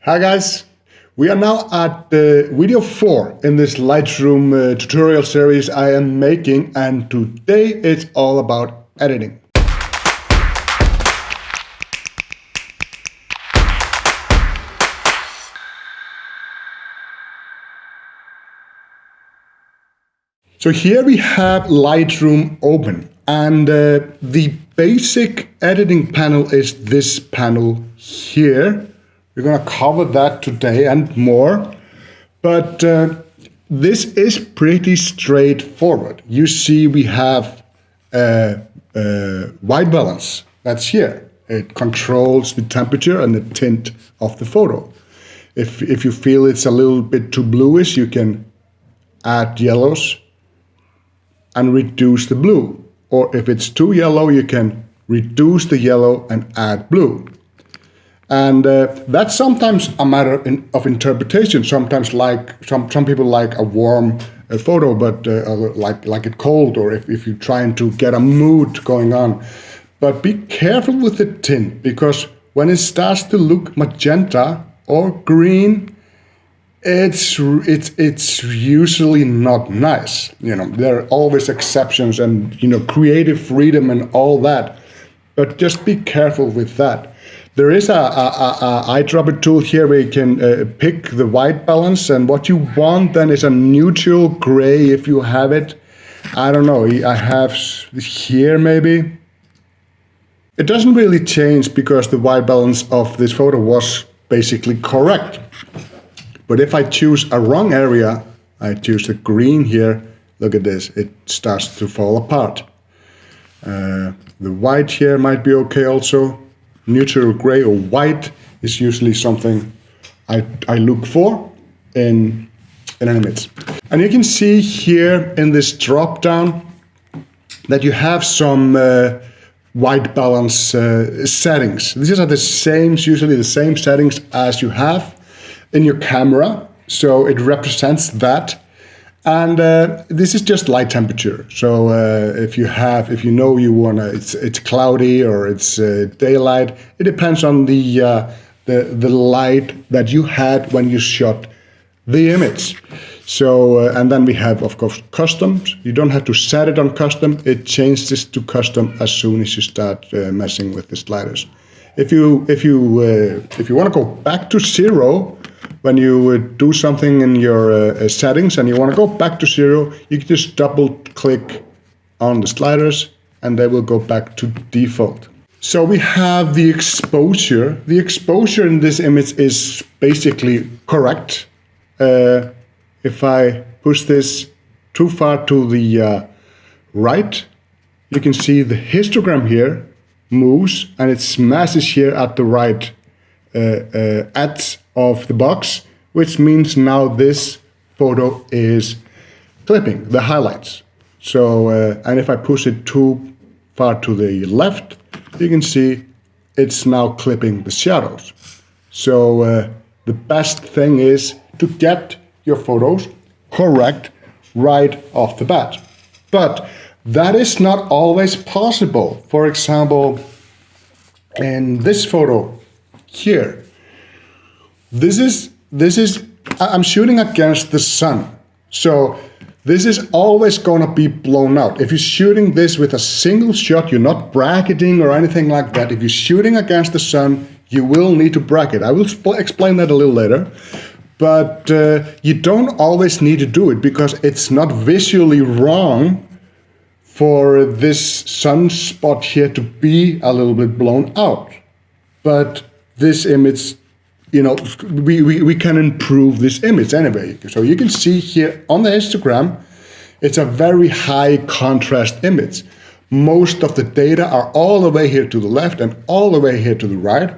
Hi guys, we are now at video 4 in this Lightroom tutorial series I am making, and today it's all about editing. So here we have Lightroom open, and the basic editing panel is this panel here. We're going to cover that today and more, but this is pretty straightforward. You see we have white balance, that's here. It controls the temperature and the tint of the photo. If you feel it's a little bit too bluish, you can add yellows and reduce the blue. Or if it's too yellow, you can reduce the yellow and add blue. And that's sometimes a matter of interpretation. Sometimes some people like a warm photo, but like it cold, or if you're trying to get a mood going on. But be careful with the tint, because when it starts to look magenta or green, it's usually not nice. You know, there are always exceptions and, you know, creative freedom and all that, but just be careful with that. There is a eyedropper tool here where you can pick the white balance, and what you want then is a neutral gray if you have it. I don't know, I have here maybe. It doesn't really change because the white balance of this photo was basically correct. But if I choose a wrong area, I choose the green here, look at this, it starts to fall apart. The white here might be okay also. Neutral gray or white is usually something I look for in an image. And you can see here in this drop down that you have some white balance settings. These are the same, usually the same settings as you have in your camera, so it represents that. And this is just light temperature. So if you know you wanna, it's cloudy or it's daylight. It depends on the light that you had when you shot the image. So and then we have, of course, customs. You don't have to set it on custom. It changes to custom as soon as you start messing with the sliders. If you want to go back to 0. When you do something in your settings and you want to go back to 0, you can just double click on the sliders and they will go back to default. So we have the exposure. The exposure in this image is basically correct. If I push this too far to the right, you can see the histogram here moves and it smashes here at the right edge of the box, which means now this photo is clipping the highlights. So and if I push it too far to the left, you can see it's now clipping the shadows. So the best thing is to get your photos correct right off the bat. But that is not always possible. For example, in this photo here, this is I'm shooting against the sun, so this is always going to be blown out. If you're shooting this with a single shot, you're not bracketing or anything like that. If you're shooting against the sun, you will need to bracket. I will explain that a little later, but you don't always need to do it because it's not visually wrong for this sunspot here to be a little bit blown out. But this image, you know, we can improve this image anyway. So you can see here on the histogram, it's a very high contrast image. Most of the data are all the way here to the left and all the way here to the right,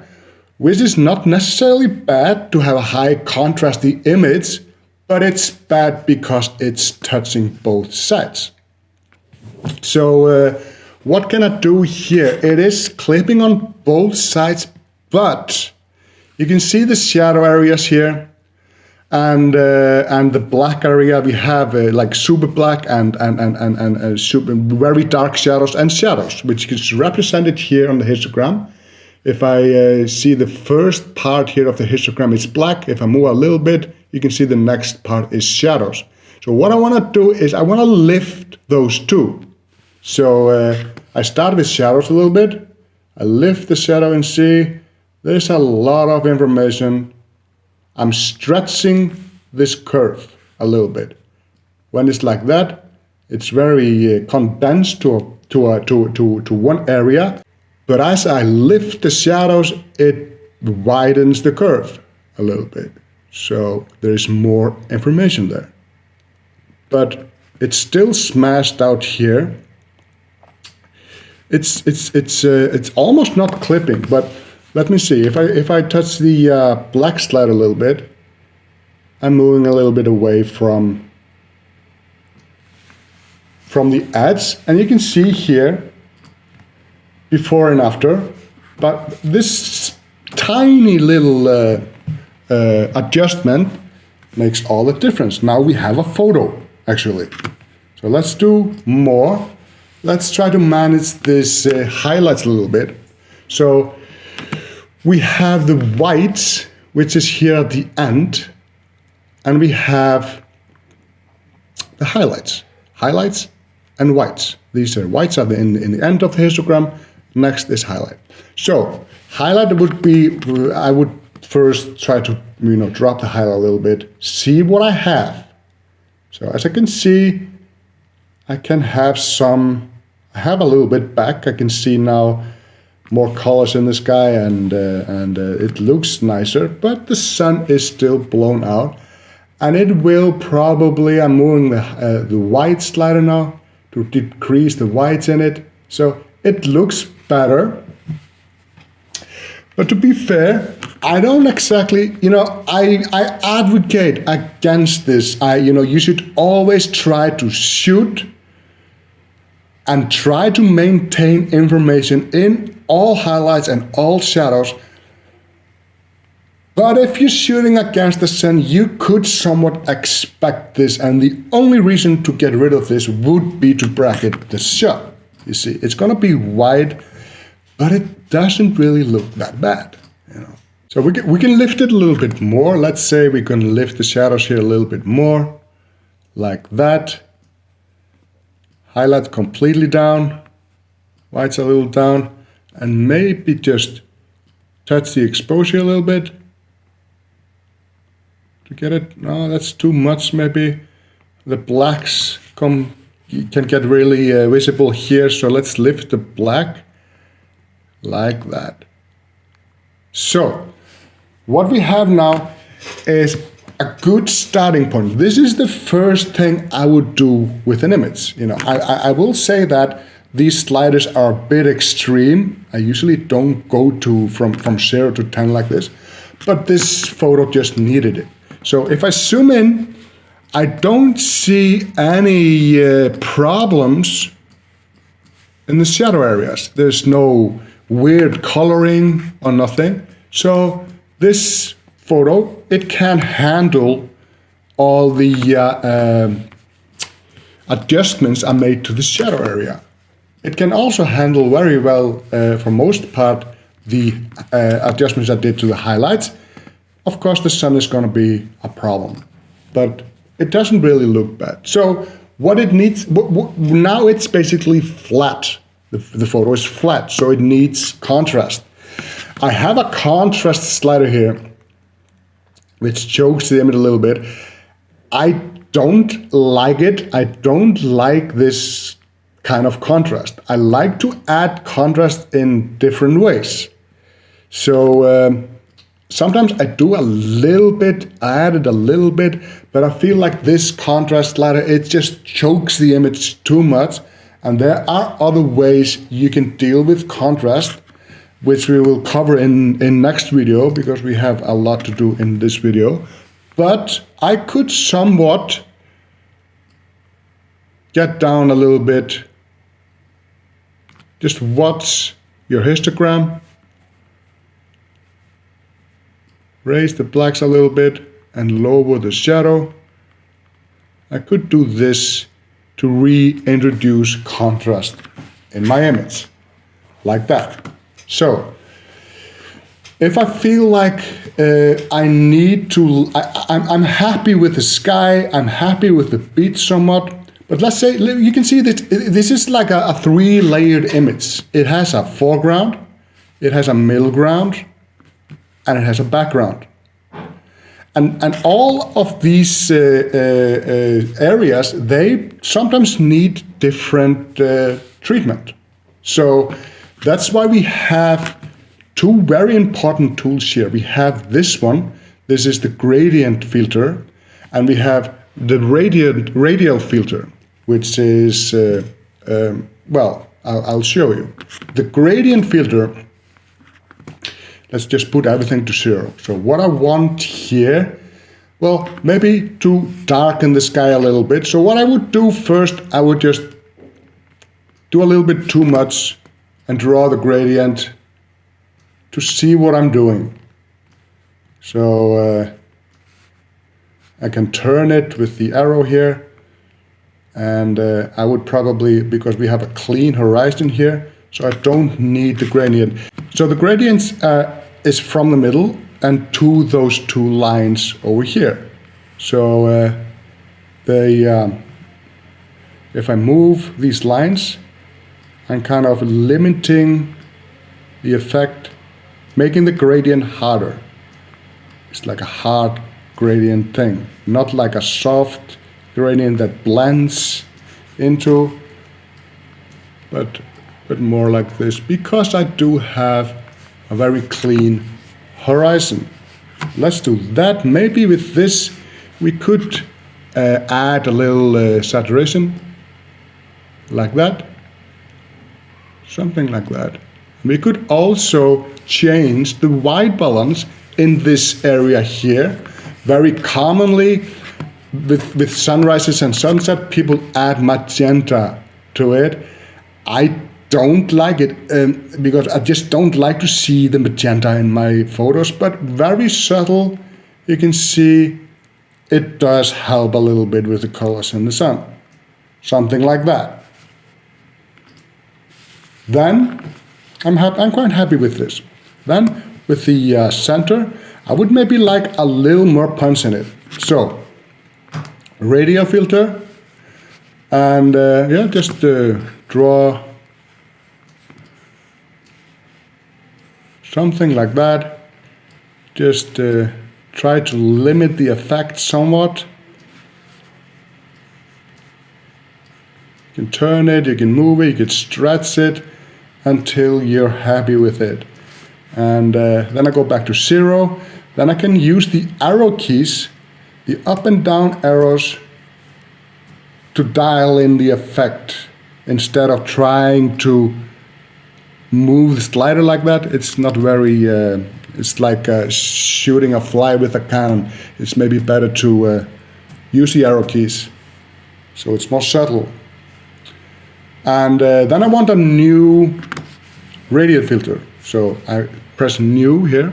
which is not necessarily bad to have a high contrasty image, but it's bad because it's touching both sides. So what can I do here? It is clipping on both sides, but you can see the shadow areas here, and the black area. We have like super black and super very dark shadows and shadows, which is represented here on the histogram. If I see the first part here of the histogram is black, if I move a little bit, you can see the next part is shadows. So what I want to do is I want to lift those two. So I start with shadows a little bit. I lift the shadow and see there's a lot of information. I'm stretching this curve a little bit. When it's like that, it's very condensed to one area. But as I lift the shadows, it widens the curve a little bit. So there's more information there. But it's still smashed out here. It's almost not clipping, but let me see. If I touch the black slide a little bit, I'm moving a little bit away from the edge, and you can see here before and after. But this tiny little adjustment makes all the difference. Now we have a photo, actually. So let's do more. Let's try to manage this highlights a little bit. So we have the whites, which is here at the end, and we have the highlights. Highlights and whites. These are whites are in the end of the histogram. Next is highlight. So highlight would be, I would first try to drop the highlight a little bit, see what I have. So as I can see, I can have I have a little bit back. I can see now more colors in the sky, and it looks nicer, but the sun is still blown out. And it will probably, I'm moving the white slider now to decrease the whites in it. So it looks better. But to be fair, I don't exactly, I advocate against this. You should always try to shoot and try to maintain information in all highlights and all shadows. But if you're shooting against the sun, you could somewhat expect this, and the only reason to get rid of this would be to bracket the shot. You see, it's gonna be wide, but it doesn't really look that bad, So we can lift it a little bit more. Let's say we can lift the shadows here a little bit more, like that. Highlight completely down, whites a little down, and maybe just touch the exposure a little bit to get it. No, that's too much maybe. The blacks can get really visible here, so let's lift the black like that. So what we have now is a good starting point. This is the first thing I would do with an image. I will say that these sliders are a bit extreme. I usually don't go from 0 to 10 like this, but this photo just needed it. So if I zoom in, I don't see any problems in the shadow areas. There's no weird coloring or nothing. So this photo, it can handle all the adjustments I made to the shadow area. It can also handle very well, for most part, the adjustments I did to the highlights. Of course, the sun is going to be a problem, but it doesn't really look bad. So what it needs, now it's basically flat. The photo is flat, so it needs contrast. I have a contrast slider here, which chokes the image a little bit. I don't like it. I don't like this kind of contrast. I like to add contrast in different ways. So sometimes I do a little bit, I added a little bit, but I feel like this contrast slider, it just chokes the image too much. And there are other ways you can deal with contrast, which we will cover in next video, because we have a lot to do in this video. But I could somewhat get down a little bit. Just watch your histogram. Raise the blacks a little bit and lower the shadow. I could do this to reintroduce contrast in my image, like that. So If I feel like I need to, I'm happy with the sky, I'm happy with the beach somewhat, but let's say, you can see that this is like a 3-layered image. It has a foreground, it has a middle ground, and it has a background. And all of these areas, they sometimes need different treatment. So that's why we have 2 very important tools here. We have this one. This is the gradient filter, and we have the radial filter, which is, well, I'll show you. The gradient filter, let's just put everything to 0. So what I want here, well, maybe to darken the sky a little bit. So what I would do first, I would just do a little bit too much and draw the gradient to see what I'm doing. So I can turn it with the arrow here, and I would probably, because we have a clean horizon here, so I don't need the gradient. So the gradients is from the middle and to those 2 lines over here. So if I move these lines, I'm kind of limiting the effect, making the gradient harder. It's like a hard gradient thing, not like a soft gradient that blends into, but more like this, because I do have a very clean horizon. Let's do that. Maybe with this we could add a little saturation, like that, something like that. We could also change the white balance in this area here. Very commonly with sunrises and sunset, people add magenta to it. I don't like it because I just don't like to see the magenta in my photos, but very subtle. You can see it does help a little bit with the colors in the sun. Something like that. Then I'm quite happy with this. Then with the center, I would maybe like a little more punch in it. So radial filter, and yeah, just draw something like that. Just try to limit the effect somewhat. You can turn it, you can move it, you can stretch it until you're happy with it. And then I go back to 0. Then I can use the arrow keys, the up and down arrows, to dial in the effect instead of trying to move the slider like that. It's not very, it's like shooting a fly with a cannon. It's maybe better to use the arrow keys, so it's more subtle. And then I want a new radial filter. So I press new here,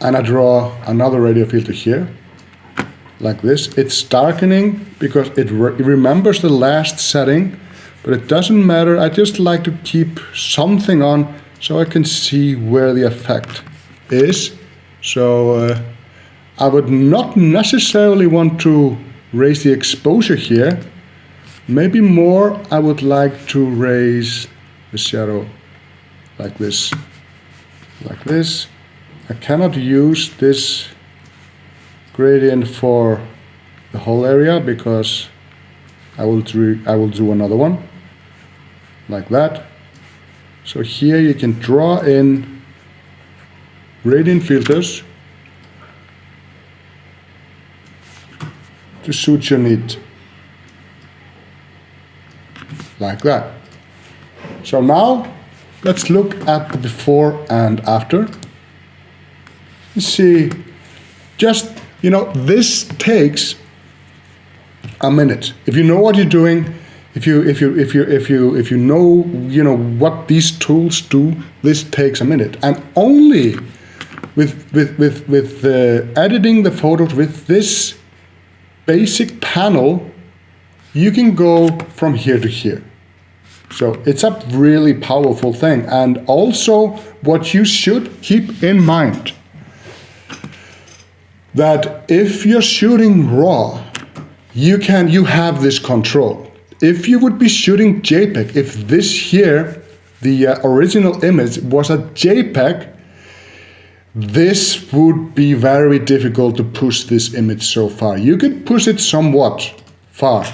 and I draw another radial filter here, like this. It's darkening because it remembers the last setting, but it doesn't matter. I just like to keep something on so I can see where the effect is. So I would not necessarily want to raise the exposure here. Maybe more, I would like to raise the shadow like this, like this. I cannot use this gradient for the whole area because I will do another one like that. So here you can draw in gradient filters to suit your need, like that. So now let's look at the before and after. You see, just, you know, this takes a minute. If you know what you're doing, if you know, you know what these tools do, this takes a minute. And only with editing the photos with this basic panel, you can go from here to here. So it's a really powerful thing. And also what you should keep in mind, that if you're shooting raw, you have this control. If you would be shooting JPEG, if this here, the original image was a JPEG, this would be very difficult to push this image so far. You could push it somewhat far,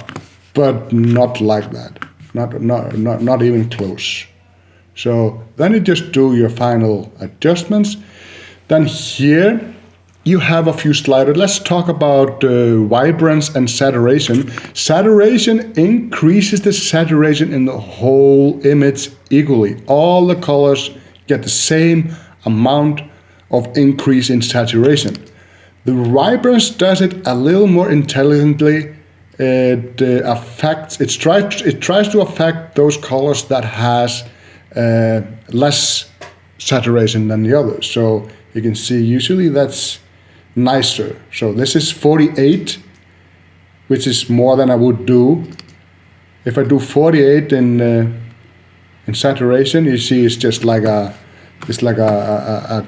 but not like that. Not even close. So then you just do your final adjustments. Then here you have a few sliders. Let's talk about vibrance and saturation. Saturation increases the saturation in the whole image equally. All the colors get the same amount of increase in saturation. The vibrance does it a little more intelligently. It tries to affect those colors that has less saturation than the others. So you can see usually that's nicer. So this is 48, which is more than I would do. If I do 48 in saturation, you see it's just like a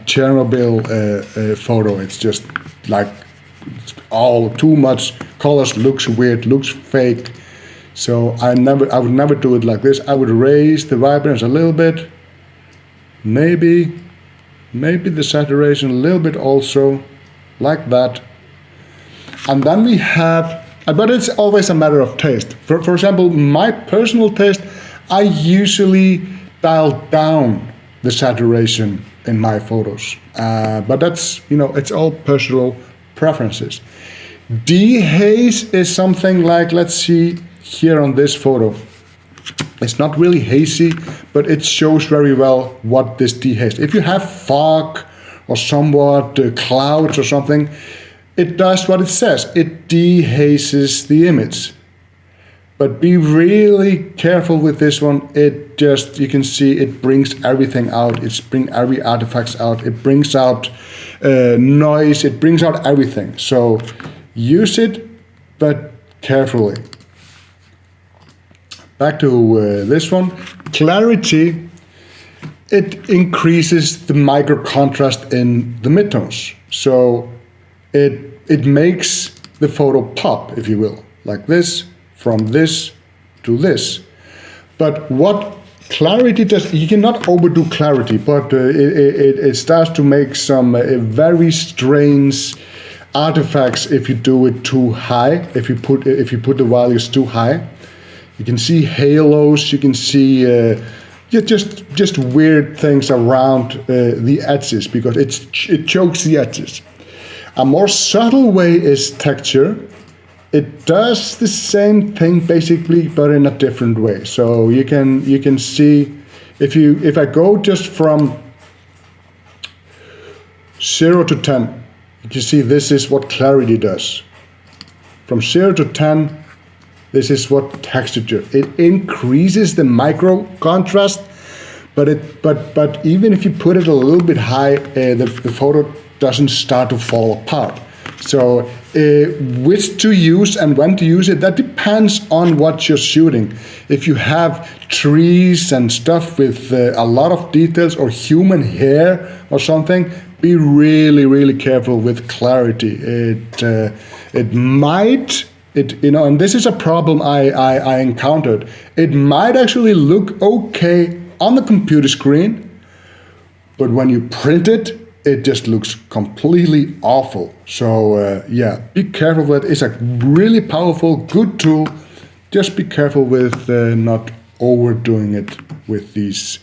Chernobyl photo. It's just like all too much colors, looks weird, looks fake. So I would never do it like this. I would raise the vibrance a little bit, maybe the saturation a little bit also, like that. And then we have, but it's always a matter of taste. For example, my personal taste, I usually dial down the saturation in my photos. But that's, it's all personal preferences. Dehaze is something like, let's see here on this photo. It's not really hazy, but it shows very well what this dehaze. If you have fog or somewhat clouds or something, it does what it says. It dehazes the image. But be really careful with this one. It just, you can see it brings everything out. It brings every artifacts out. It brings out noise. It brings out everything. So use it, but carefully. Back to this one. Clarity, it increases the micro contrast in the midtones. So it makes the photo pop, if you will, like this, from this to this. But what clarity does, you cannot overdo clarity, but it starts to make some very strange artifacts if you do it too high. If you put the values too high, you can see halos. You can see just weird things around the edges, because it chokes the edges. A more subtle way is texture. It does the same thing basically, but in a different way. So you can see, if I go just from 0 to 10, you can see this is what clarity does. From 0 to 10, this is what texture. It increases the micro contrast, but even if you put it a little bit high, the photo doesn't start to fall apart. So which to use and when to use it, that depends on what you're shooting. If you have trees and stuff with a lot of details, or human hair or something, be really, really careful with clarity. It might, and this is a problem I encountered. It might actually look okay on the computer screen, but when you print it, it just looks completely awful. So yeah, be careful with it. It's a really powerful, good tool. Just be careful with not overdoing it with these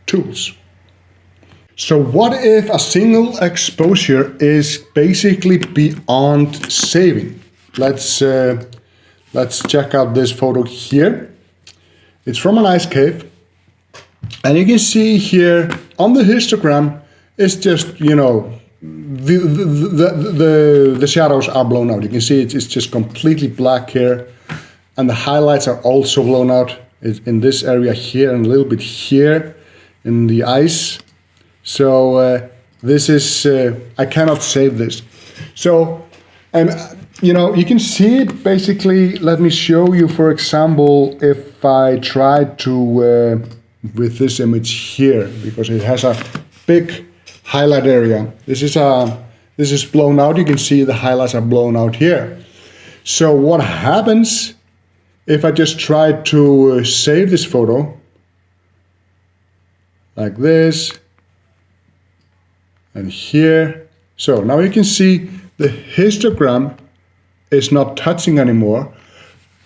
tools. So what if a single exposure is basically beyond saving? Let's check out this photo here. It's from an ice cave, and you can see here on the histogram, it's just, the shadows are blown out. You can see it's just completely black here, and the highlights are also blown out. It's in this area here and a little bit here in the ice. So this is, I cannot save this. So you know, you can see it basically. Let me show you, for example, if I try to, with this image here, because it has a big highlight area. This is blown out. You can see the highlights are blown out here. So what happens if I just try to save this photo like this and here? So now you can see the histogram is not touching anymore,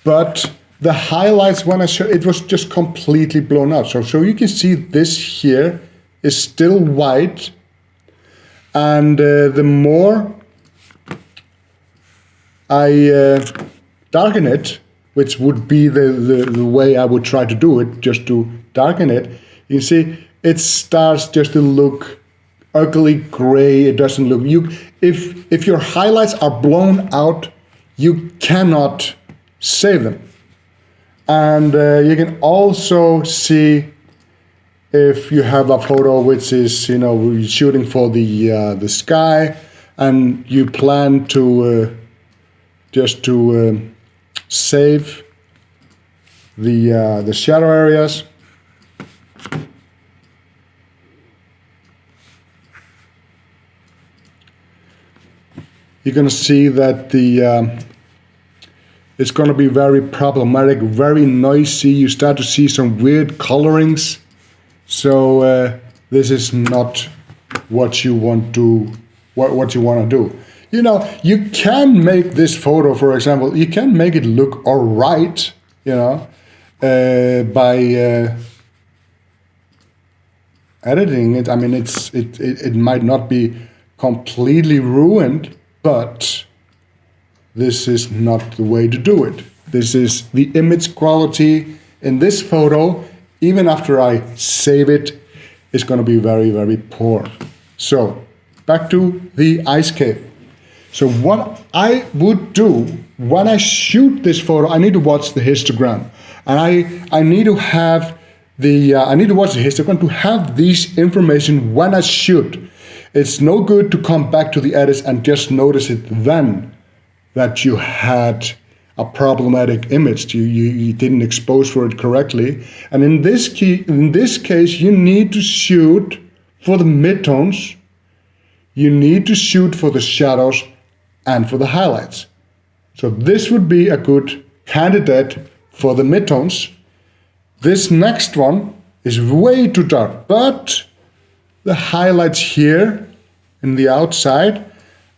but the highlights, when I show it, was just completely blown out. So you can see this here is still white, and the more I darken it, which would be the way I would try to do it, just to darken it, you see it starts just to look ugly gray. It doesn't look, if your highlights are blown out, you cannot save them. And you can also see if you have a photo which is, you know, shooting for the sky, and you plan to just to save the shadow areas. You're going to see that it's going to be very problematic, very noisy. You start to see some weird colorings. So this is not what you want to do. You know, you can make this photo, for example, you can make it look all right, you know, by editing it. I mean, it might not be completely ruined, but this is not the way to do it. This is the image quality in this photo, even after I save it, is going to be very, very poor. So back to the ice cave. So what I would do when I shoot this photo, I need to watch the histogram, and I need to have I need to watch the histogram to have these information when I shoot. It's no good to come back to the edits and just notice it then that you had a problematic image. You didn't expose for it correctly. And in this case, you need to shoot for the midtones. You need to shoot for the shadows and for the highlights. So this would be a good candidate for the midtones. This next one is way too dark, but the highlights here in the outside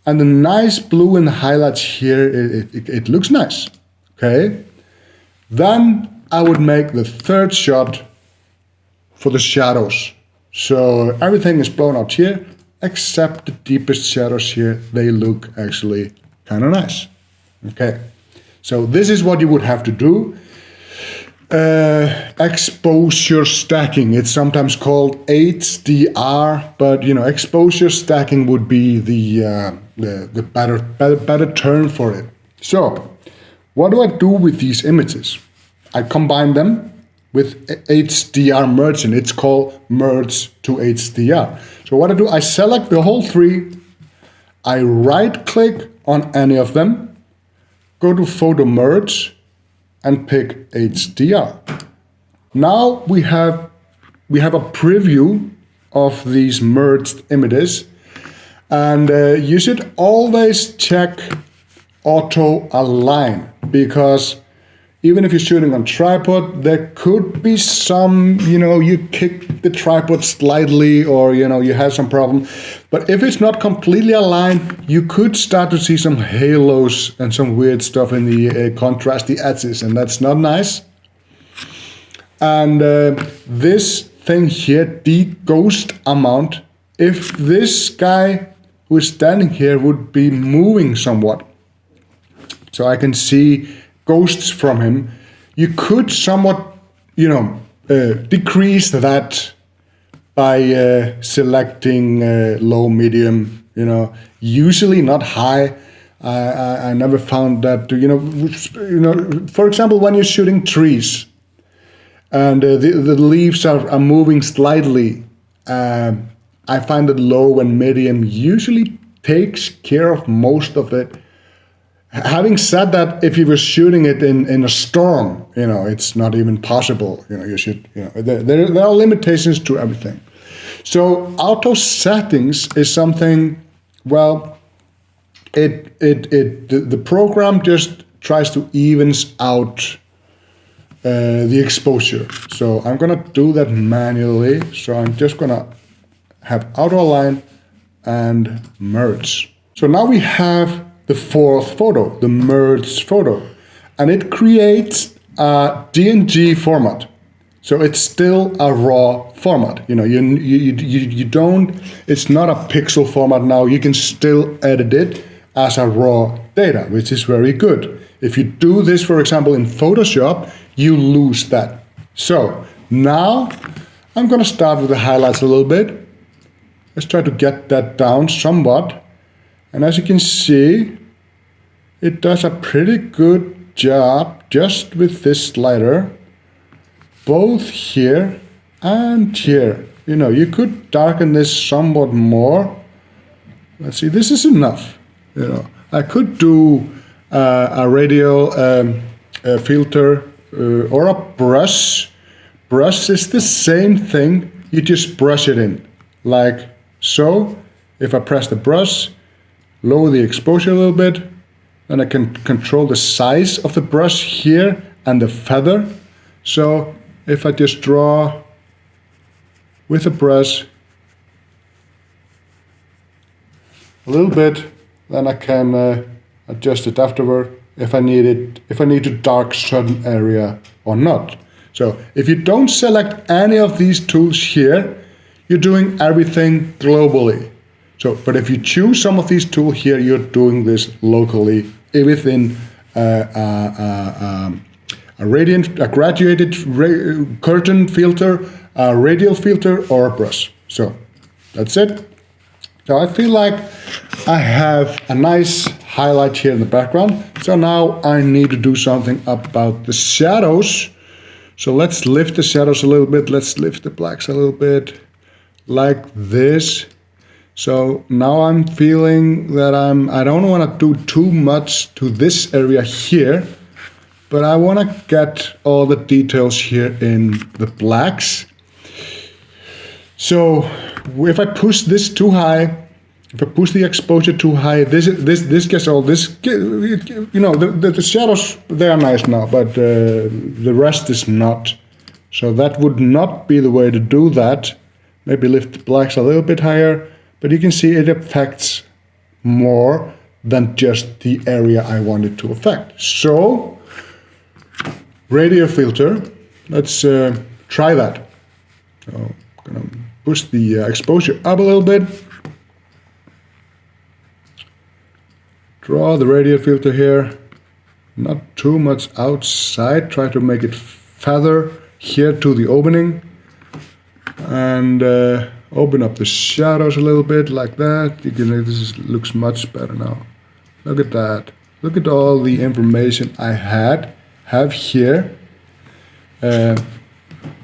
and the nice blue in the highlights here, it looks nice, okay? Then I would make the third shot for the shadows. So everything is blown out here, except the deepest shadows here. They look actually kind of nice, okay? So this is what you would have to do. Exposure stacking. It's sometimes called HDR, but you know, exposure stacking would be the better term for it. So, what do I do with these images? I combine them with HDR merging. It's called merge to HDR. So what I do, I select the whole three. I right-click on any of them, go to Photo Merge, and pick HDR. Now we have a preview of these merged images, and you should always check auto align, because even if you're shooting on tripod, there could be some, you know, you kick the tripod slightly, or you know, you have some problem. But if it's not completely aligned, you could start to see some halos and some weird stuff in the contrasty edges, and that's not nice. And this thing here, the ghost amount, if this guy who is standing here would be moving somewhat, so I can see ghosts from him, you could somewhat, you know, decrease that by selecting low, medium, you know, usually not high. I never found that, you know, for example, when you're shooting trees and the leaves are moving slightly, I find that low and medium usually takes care of most of it. Having said that, if you were shooting it in a storm, it's not even possible. You should, there are limitations to everything. So auto settings is something, well, the program just tries to evens out the exposure. So I'm gonna do that manually. So I'm just gonna have auto align and merge. So now we have the fourth photo, the merged photo, and it creates a DNG format. So it's still a raw format. You don't. It's not a pixel format now. You can still edit it as a raw data, which is very good. If you do this, for example, in Photoshop, you lose that. So now I'm going to start with the highlights a little bit. Let's try to get that down somewhat. And as you can see, it does a pretty good job just with this slider, both here and here. You could darken this somewhat more. Let's see, this is enough. I could do a radial filter or a brush. Brush is the same thing. You just brush it in, like so. If I press the brush, lower the exposure a little bit, then I can control the size of the brush here and the feather. So if I just draw with a brush a little bit, then I can adjust it afterward if I need to dark certain area or not. So if you don't select any of these tools here, you're doing everything globally. So, but if you choose some of these tools here, you're doing this locally within a graduated curtain filter, a radial filter, or a brush. So that's it. So I feel like I have a nice highlight here in the background. So now I need to do something about the shadows. So let's lift the shadows a little bit. Let's lift the blacks a little bit, like this. So now I'm feeling that I don't want to do too much to this area here, but I want to get all the details here in the blacks. So if I push this too high, if I push the exposure too high, this gets all this. The shadows, they are nice now, but the rest is not. So that would not be the way to do that. Maybe lift the blacks a little bit higher, but you can see it affects more than just the area I wanted to affect. So radial filter, let's try that. So I'm gonna push the exposure up a little bit. Draw the radial filter here, not too much outside. Try to make it feather here to the opening, and open up the shadows a little bit like that. You can, looks much better now. Look at that. Look at all the information I have here,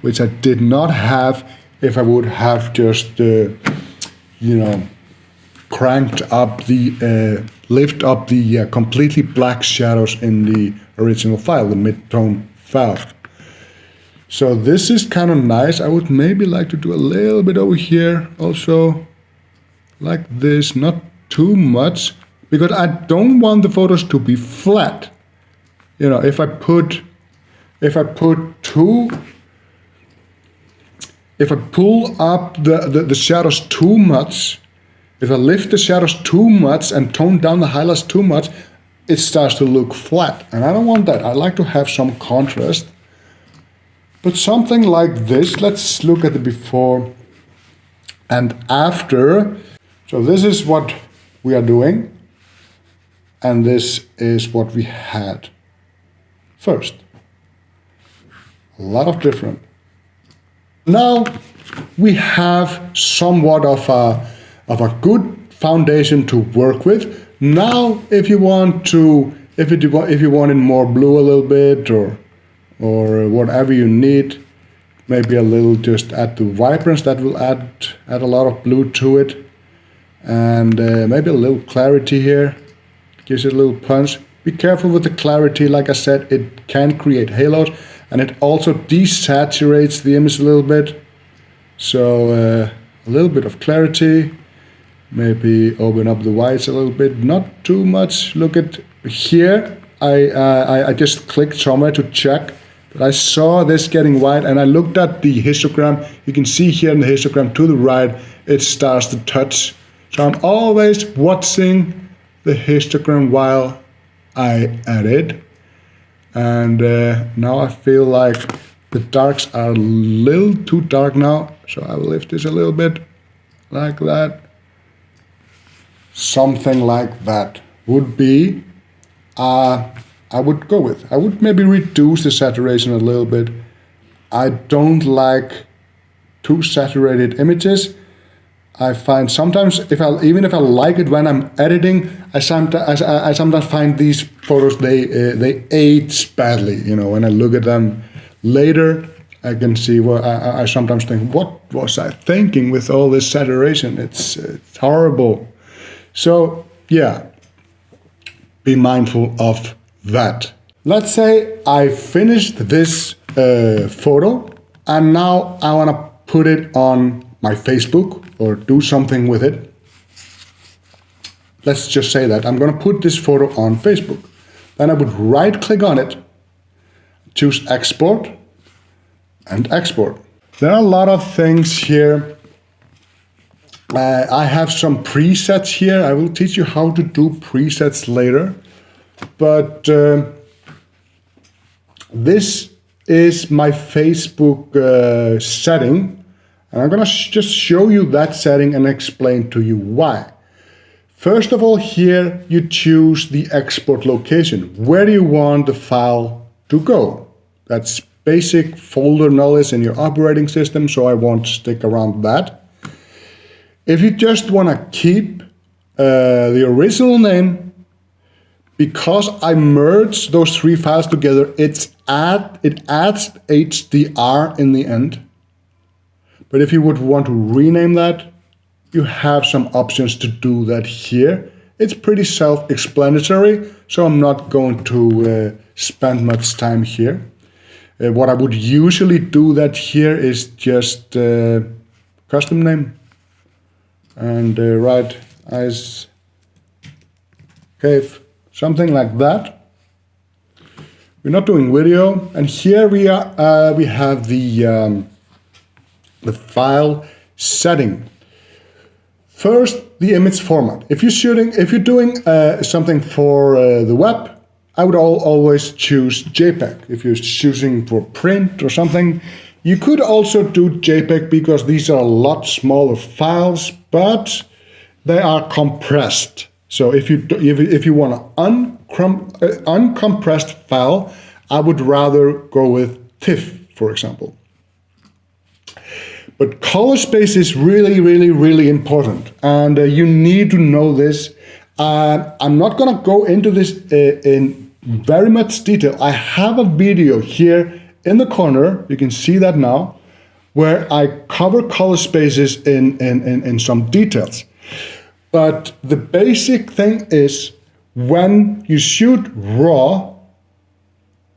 which I did not have if I would have just cranked up the lift up the completely black shadows in the original file, the mid-tone file. So this is kind of nice. I would maybe like to do a little bit over here also, like this, not too much, because I don't want the photos to be flat. If I pull up the shadows too much, if I lift the shadows too much and tone down the highlights too much, it starts to look flat, and I don't want that. I like to have some contrast. But something like this, let's look at the before and after. So this is what we are doing, and this is what we had first. A lot of different. Now we have somewhat of a good foundation to work with. Now, if you want it more blue a little bit, or whatever you need, maybe a little, just add the vibrance. That will add a lot of blue to it, and maybe a little clarity here, gives it a little punch. be careful with the clarity. Like I said, it can create halos, and it also desaturates the image a little bit. So a little bit of clarity. Maybe open up the whites a little bit, not too much. Look at here. I just clicked somewhere to check, but I saw this getting white, and I looked at the histogram. You can see here in the histogram to the right, it starts to touch. So I'm always watching the histogram while I edit. And now I feel like the darks are a little too dark now. So I will lift this a little bit like that. Something like that would be, I would go with. I would maybe reduce the saturation a little bit. I don't like too saturated images. I find sometimes, even if I like it when I'm editing, I sometimes find these photos, they age badly. You know, when I look at them later, I can see, well, I sometimes think, what was I thinking with all this saturation? It's horrible. So yeah, be mindful of that. Let's say I finished this photo, and now I want to put it on my Facebook or do something with it. Let's just say that I'm going to put this photo on Facebook. Then I would right click on it, choose export, and export. There are a lot of things here. I have some presets here. I will teach you how to do presets later. But this is my Facebook setting. And I'm going to just show you that setting and explain to you why. First of all, here you choose the export location. Where do you want the file to go? That's basic folder knowledge in your operating system, so I won't stick around that. If you just want to keep the original name, because I merged those three files together, it adds HDR in the end. But if you would want to rename that, you have some options to do that here. It's pretty self-explanatory, so I'm not going to spend much time here. What I would usually do that here is just custom name and write as cave, something like that. We're not doing video, and here we have the file setting. First, the image format. If you're doing something for the web, I would always choose JPEG. If you're choosing for print or something, you could also do JPEG because these are a lot smaller files, but they are compressed. So if you want an uncompressed file, I would rather go with TIFF, for example. But color space is really, really, really important, and you need to know this. I'm not going to go into this in very much detail. I have a video here in the corner, you can see that now, where I cover color spaces in some details. But the basic thing is, when you shoot RAW,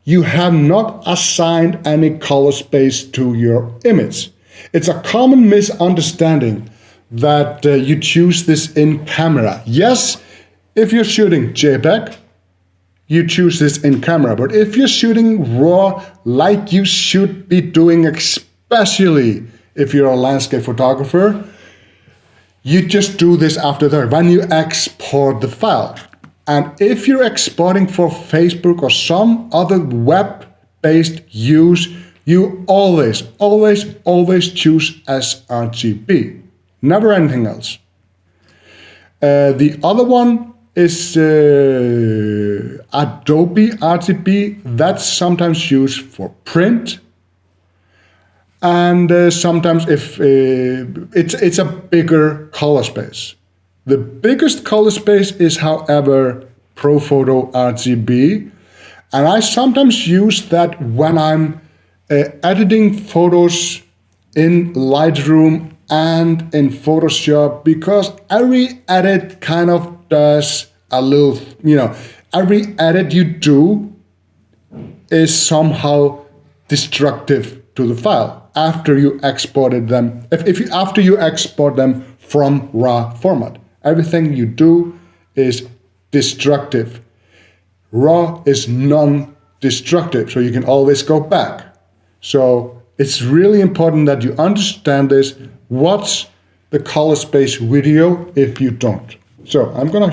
you have not assigned any color space to your image. It's a common misunderstanding that you choose this in camera. Yes, if you're shooting JPEG, you choose this in camera. But if you're shooting RAW, like you should be doing, especially if you're a landscape photographer, you just do this after that, when you export the file. And if you're exporting for Facebook or some other web-based use, you always, always, always choose sRGB, never anything else. The other one is Adobe RGB. That's sometimes used for print, and sometimes if it's a bigger color space. The biggest color space is, however, ProPhoto RGB, and I sometimes use that when I'm editing photos in Lightroom and in Photoshop, because every edit kind of does a little, every edit you do is somehow destructive to the file after you exported them. After you export them from raw format, everything you do is destructive. Raw is non-destructive, so you can always go back. So it's really important that you understand this. What's the color space video if you don't? So I'm gonna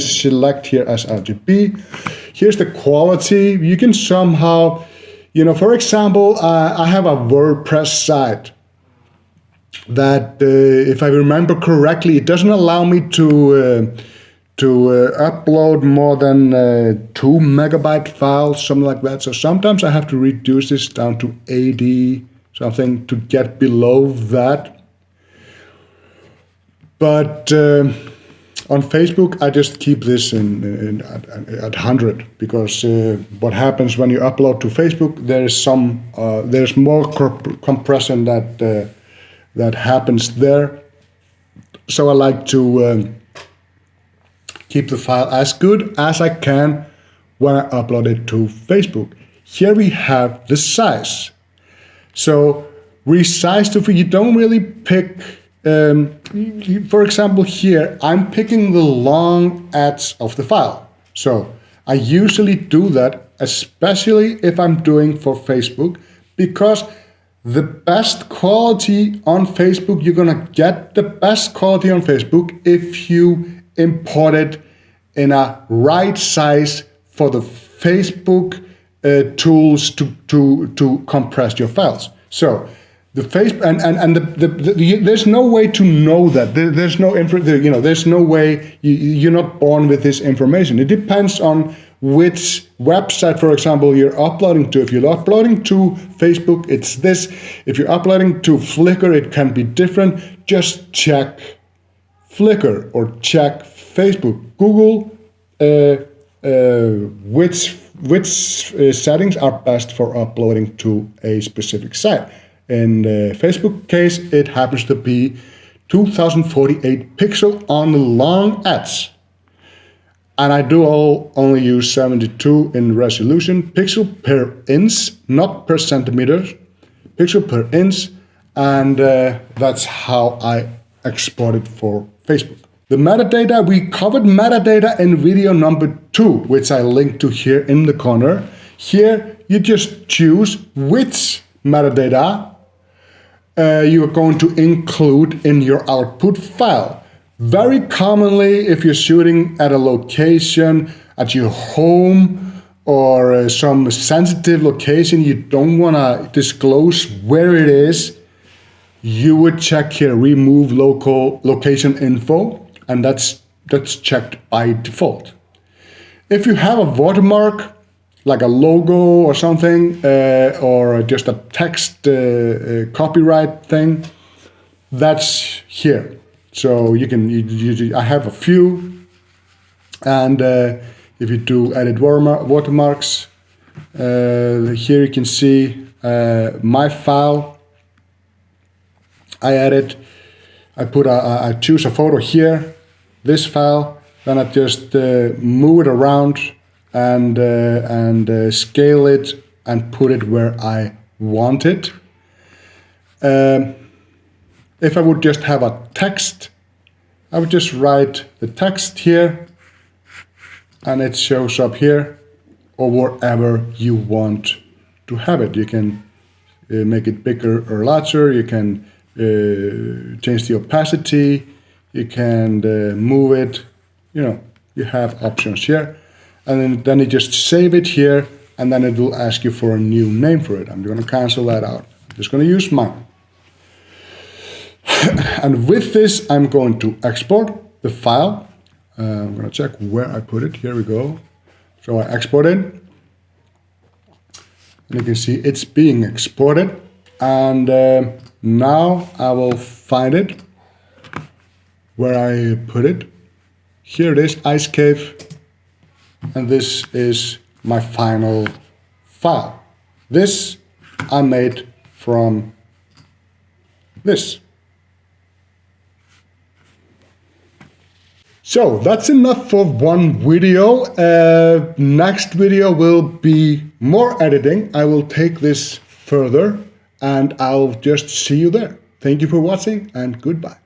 select here as RGB. Here's the quality. You can somehow, for example, I have a WordPress site that, if I remember correctly, it doesn't allow me to upload more than 2 megabyte files, something like that. So sometimes I have to reduce this down to 80 something to get below that. But on Facebook, I just keep this at 100 because what happens when you upload to Facebook, there's more compression that happens there. So I like to keep the file as good as I can when I upload it to Facebook. Here we have the size. So resize to you don't really pick. For example, here I'm picking the long ads of the file. So I usually do that, especially if I'm doing for Facebook, because the best quality on Facebook, you're gonna get the best quality on Facebook if you import it in a right size for the Facebook tools to compress your files. So the Facebook there's no way to know that. There's no there's no way you're not born with this information. It depends on which website, for example, you're uploading to. If you're uploading to Facebook, it's this. If you're uploading to Flickr, it can be different. Just check Flickr or check Facebook. Google which settings are best for uploading to a specific site. In the Facebook case, it happens to be 2048 pixel on the long ads. And I do only use 72 in resolution, pixel per inch, not per centimeter, pixel per inch. And that's how I export it for Facebook. The metadata, we covered metadata in video number 2, which I linked to here in the corner. Here, you just choose which metadata you are going to include in your output file. Very commonly, if you're shooting at a location, at your home, or some sensitive location you don't want to disclose where it is, you would check here, remove location info, and that's checked by default. If you have a watermark, like a logo or something, or just a text copyright thing, that's here. So you can, I have a few, and if you do edit watermarks, here you can see my file. I edit, I choose a photo here, this file, then I just move it around and scale it and put it where I want it. If I would just have a text, I would just write the text here and it shows up here or wherever you want to have it. You can make it bigger or larger, you can change the opacity, you can move it, you have options here. And then you just save it here, and then it will ask you for a new name for it. I'm going to cancel that out. I'm just going to use mine. And with this, I'm going to export the file. I'm going to check where I put it. Here we go. So I export it. And you can see it's being exported. And now I will find it where I put it. Here it is, Ice Cave. And this is my final file. This I made from this. So that's enough for one video. Next video will be more editing. I will take this further and I'll just see you there. Thank you for watching and goodbye.